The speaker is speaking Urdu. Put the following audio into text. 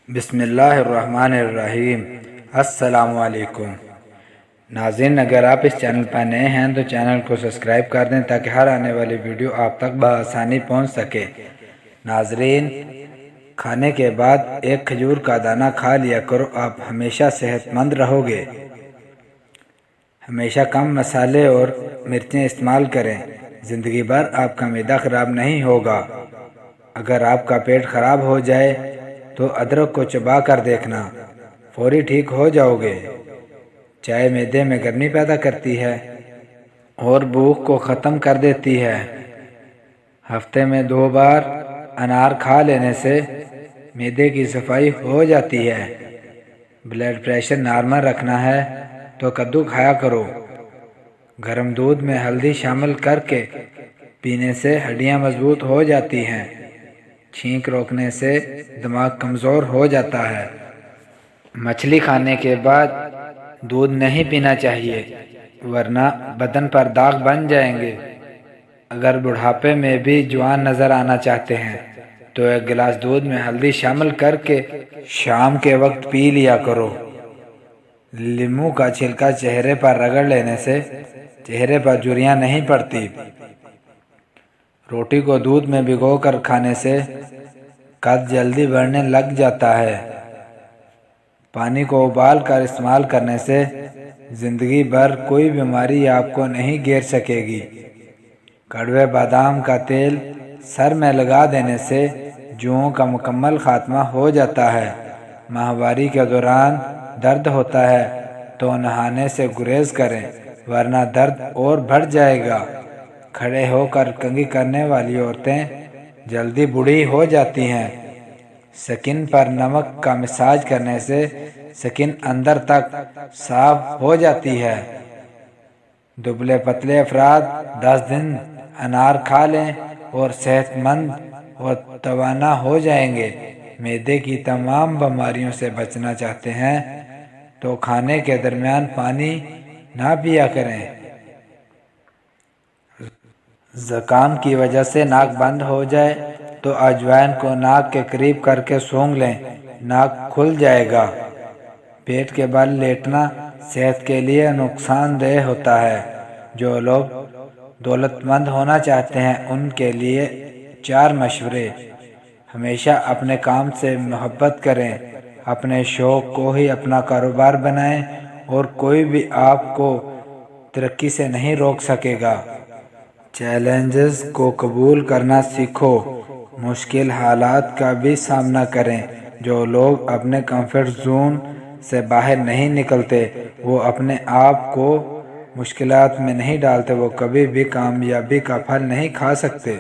بسم اللہ الرحمن الرحیم۔ السلام علیکم ناظرین، اگر آپ اس چینل پر نئے ہیں تو چینل کو سبسکرائب کر دیں تاکہ ہر آنے والی ویڈیو آپ تک بآسانی پہنچ سکے۔ ناظرین، کھانے کے بعد ایک کھجور کا دانہ کھا لیا کرو، آپ ہمیشہ صحت مند رہو گے۔ ہمیشہ کم مسالے اور مرچیں استعمال کریں، زندگی بھر آپ کا معدہ خراب نہیں ہوگا۔ اگر آپ کا پیٹ خراب ہو جائے تو ادرک کو چبا کر دیکھنا، فوری ٹھیک ہو جاؤ گے۔ چائے معدے میں گرمی پیدا کرتی ہے اور بھوک کو ختم کر دیتی ہے۔ ہفتے میں 2 بار انار کھا لینے سے معدے کی صفائی ہو جاتی ہے۔ بلڈ پریشر نارمل رکھنا ہے تو کدو کھایا کرو۔ گرم دودھ میں ہلدی شامل کر کے پینے سے ہڈیاں مضبوط ہو جاتی ہیں۔ چھینک روکنے سے دماغ کمزور ہو جاتا ہے۔ مچھلی کھانے کے بعد دودھ نہیں پینا چاہیے ورنہ بدن پر داغ بن جائیں گے۔ اگر بڑھاپے میں بھی جوان نظر آنا چاہتے ہیں تو 1 گلاس دودھ میں ہلدی شامل کر کے شام کے وقت پی لیا کرو۔ لیموں کا چھلکا چہرے پر رگڑ لینے سے چہرے پر جھریاں نہیں پڑتی۔ روٹی کو دودھ میں بھگو کر کھانے سے قد جلدی بڑھنے لگ جاتا ہے۔ پانی کو ابال کر استعمال کرنے سے زندگی بھر کوئی بیماری آپ کو نہیں گھیر سکے گی۔ کڑوے بادام کا تیل سر میں لگا دینے سے جوؤں کا مکمل خاتمہ ہو جاتا ہے۔ ماہواری کے دوران درد ہوتا ہے تو نہانے سے گریز کریں ورنہ درد اور بڑھ جائے گا۔ کھڑے ہو کر کنگھی کرنے والی عورتیں جلدی بوڑھی ہو جاتی ہیں۔ سکن پر نمک کا مساج کرنے سے سکن اندر تک صاف ہو جاتی ہے۔ دبلے پتلے افراد 10 دن انار کھا لیں اور صحت مند اور توانا ہو جائیں گے۔ معدے کی تمام بیماریوں سے بچنا چاہتے ہیں تو کھانے کے درمیان پانی نہ پیا کریں۔ زکام کی وجہ سے ناک بند ہو جائے تو اجوائن کو ناک کے قریب کر کے سونگھ لیں، ناک کھل جائے گا۔ پیٹ کے بل لیٹنا صحت کے لیے نقصان دہ ہوتا ہے۔ جو لوگ دولت مند ہونا چاہتے ہیں ان کے لیے 4 مشورے۔ ہمیشہ اپنے کام سے محبت کریں، اپنے شوق کو ہی اپنا کاروبار بنائیں اور کوئی بھی آپ کو ترقی سے نہیں روک سکے گا۔ چیلنجز کو قبول کرنا سیکھو، مشکل حالات کا بھی سامنا کریں۔ جو لوگ اپنے کمفرٹ زون سے باہر نہیں نکلتے، وہ اپنے آپ کو مشکلات میں نہیں ڈالتے، وہ کبھی بھی کامیابی کا پھل نہیں کھا سکتے۔